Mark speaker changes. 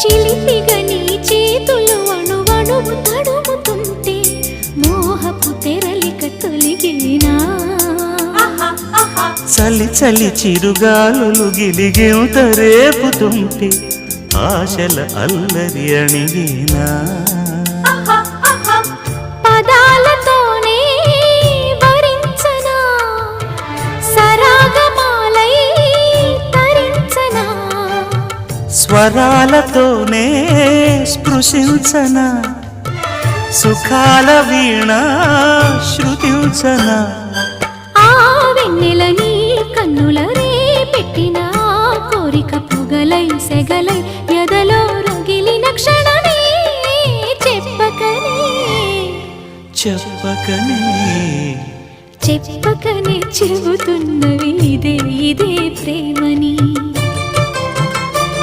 Speaker 1: చిలిపిగా నీ చేతులు అణువణువు తడుముతుంటే మోహపు తెరలిక తొలిగినా
Speaker 2: చలి చలి చిరుగాలులు గిలిగెంత రేపుతుంటే ఆశల అల్లరి అణిగినా
Speaker 1: పదాలతోనే వరించనా సరాగమాలై తరించనా
Speaker 2: స్వరాలతోనే స్పృశించనా సుఖాల వీణ శృతించనా
Speaker 1: ఆ వెన్నెల నీ కన్నుల రే పెట్టిన కోరిక పొగలై సెగలై ఎదలో రగిలిన క్షణమే చెప్పకనే
Speaker 2: చెప్పకనే
Speaker 1: చెప్పకనే చెబుతున్నవి ఇదే ఇదే ప్రేమని.